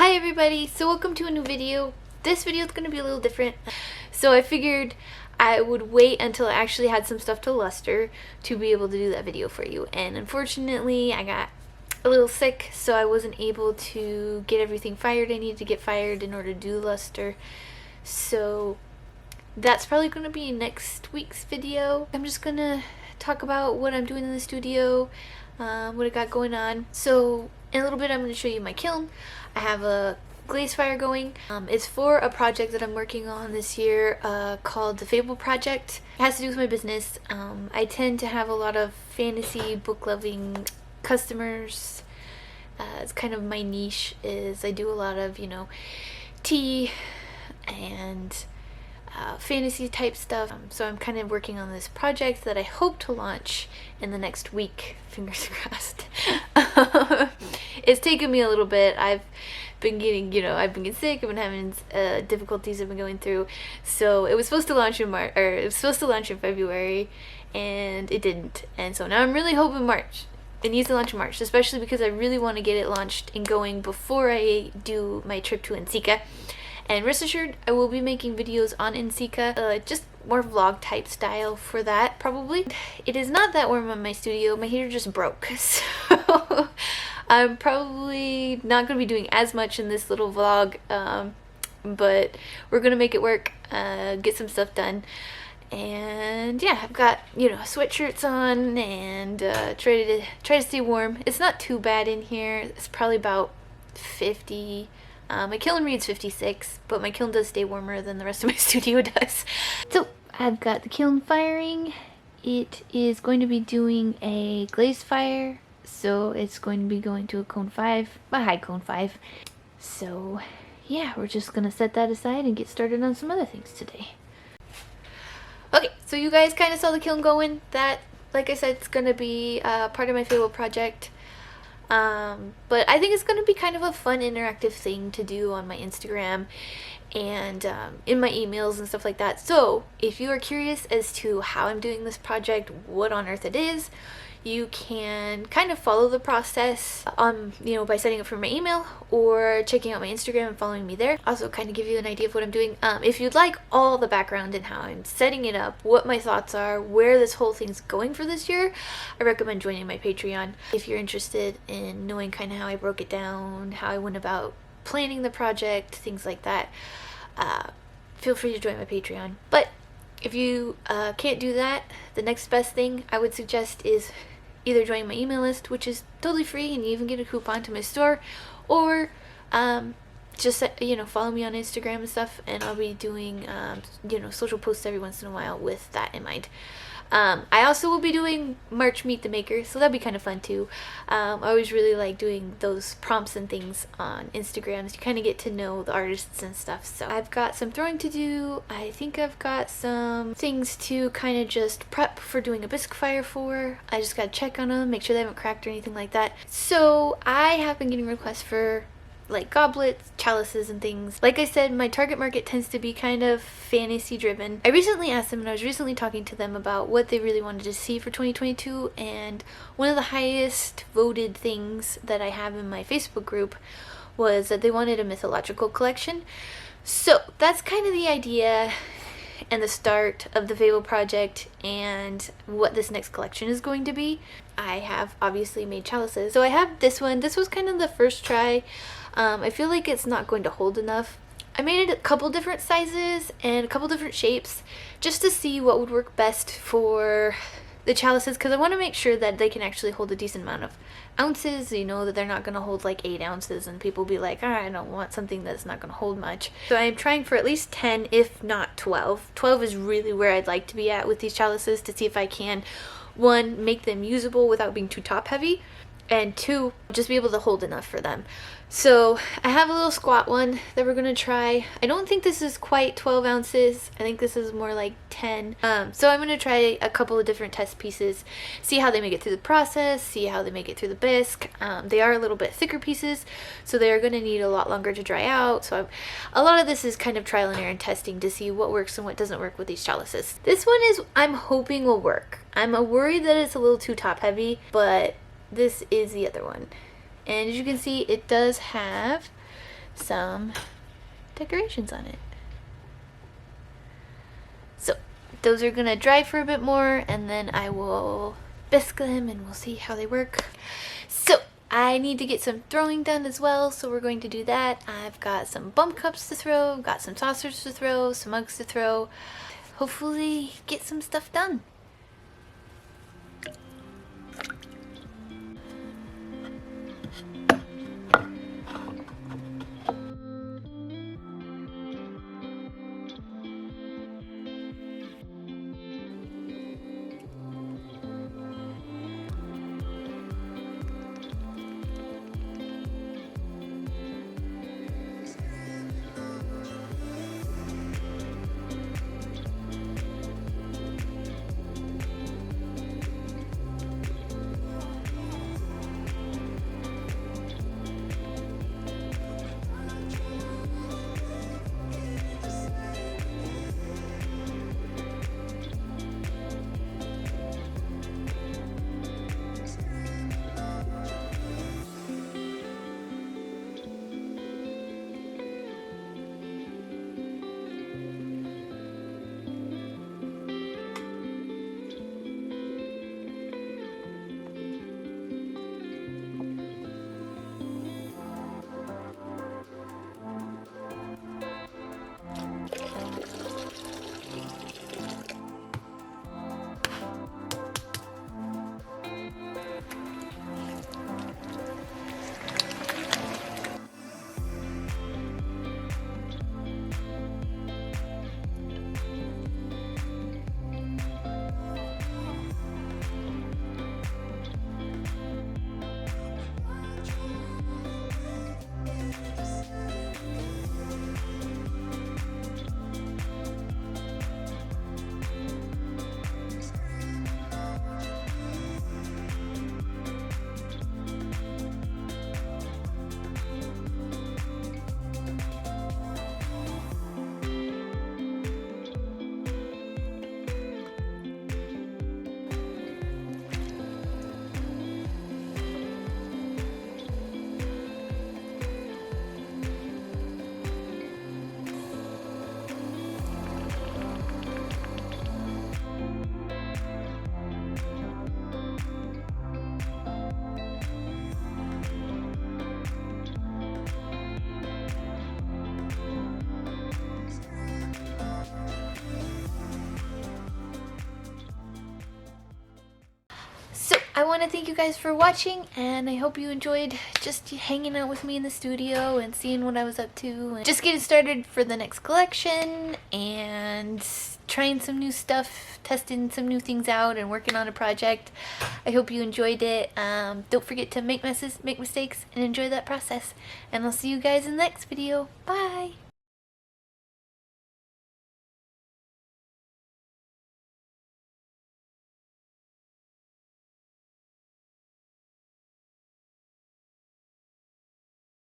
Hi everybody, so welcome to a new video. This video is going to be a little different. So I figured I would wait until I actually had some stuff to luster to be able to do that video for you. And unfortunately I got a little sick, so I wasn't able to get everything fired I needed to get fired in order to do luster. So that's probably going to be next week's video. I'm just going to talk about what I'm doing in the studio, what I got going on. So in a little bit I'm going to show you my kiln. I have a glaze fire going. It's for a project that I'm working on this year called the Fable Project. It has to do with my business. I tend to have a lot of fantasy book loving customers. It's kind of my niche. Is I do a lot of, tea and fantasy type stuff. So I'm kind of working on this project that I hope to launch in the next week. Fingers crossed. It's taken me a little bit. I've been getting sick. I've been having difficulties I've been going through. So it was supposed to launch in March, or it was supposed to launch in February, and it didn't. And so now I'm really hoping March. It needs to launch in March, especially because I really want to get it launched and going before I do my trip to Nsika. And rest assured, I will be making videos on Nsika, just more vlog type style for that, probably. It is not that warm in my studio. My heater just broke, so I'm probably not going to be doing as much in this little vlog, but we're going to make it work, get some stuff done. And yeah, I've got, sweatshirts on and try to stay warm. It's not too bad in here. It's probably about 50. My kiln reads 56, but my kiln does stay warmer than the rest of my studio does. So I've got the kiln firing. It is going to be doing a glazed fire, so it's going to be going to a cone 5, a high cone 5. So yeah, we're just gonna set that aside and get started on some other things today. Okay, so you guys kind of saw the kiln going. That, like I said, it's gonna be part of my Fable project. But I think it's going to be kind of a fun interactive thing to do on my Instagram and in my emails and stuff like that. So if you are curious as to how I'm doing this project, what on earth it is, you can kind of follow the process by setting up for my email or checking out my Instagram and following me there. Also kind of give you an idea of what I'm doing. If you'd like all the background and how I'm setting it up, what my thoughts are, where this whole thing's going for this year, I recommend joining my Patreon. If you're interested in knowing kind of how I broke it down, how I went about planning the project, things like that, feel free to join my Patreon. But if you can't do that, the next best thing I would suggest is either join my email list, which is totally free and you even get a coupon to my store, or just follow me on Instagram and stuff, and I'll be doing social posts every once in a while with that in mind. I also will be doing March Meet the Maker, so that'd be kind of fun too. I always really like doing those prompts and things on Instagram, so you kind of get to know the artists and stuff. So I've got some throwing to do. I think I've got some things to kind of just prep for doing a bisque fire for. I just gotta check on them, make sure they haven't cracked or anything like that. So I have been getting requests for like goblets, chalices, and things. Like I said, my target market tends to be kind of fantasy driven. I recently asked them, and I was recently talking to them about what they really wanted to see for 2022, and one of the highest voted things that I have in my Facebook group was that they wanted a mythological collection. So that's kind of the idea and the start of the Fable project and what this next collection is going to be. I have obviously made chalices. So I have this one. This was kind of the first try. I feel like it's not going to hold enough. I made it a couple different sizes and a couple different shapes just to see what would work best for the chalices, because I want to make sure that they can actually hold a decent amount of ounces, that they're not going to hold like 8 ounces and people be like, I don't want something that's not going to hold much. So I'm trying for at least 10, if not 12. 12 is really where I'd like to be at with these chalices, to see if I can, 1, make them usable without being too top heavy, and 2, just be able to hold enough for them. So I have a little squat one that we're gonna try. I don't think this is quite 12 ounces. I think this is more like 10. So I'm gonna try a couple of different test pieces, see how they make it through the process, see how they make it through the bisque. They are a little bit thicker pieces, so they are gonna need a lot longer to dry out. So a lot of this is kind of trial and error and testing to see what works and what doesn't work with these chalices. This one is, I'm hoping will work. I'm worried that it's a little too top heavy, but this is the other one. And as you can see, it does have some decorations on it. So those are gonna dry for a bit more, and then I will bisque them and we'll see how they work. So I need to get some throwing done as well, so we're going to do that. I've got some bump cups to throw, got some saucers to throw, some mugs to throw. Hopefully get some stuff done. I want to thank you guys for watching, and I hope you enjoyed just hanging out with me in the studio and seeing what I was up to and just getting started for the next collection and trying some new stuff, testing some new things out, and working on a project. I hope you enjoyed it. Don't forget to make mistakes and enjoy that process, and I'll see you guys in the next video. Bye!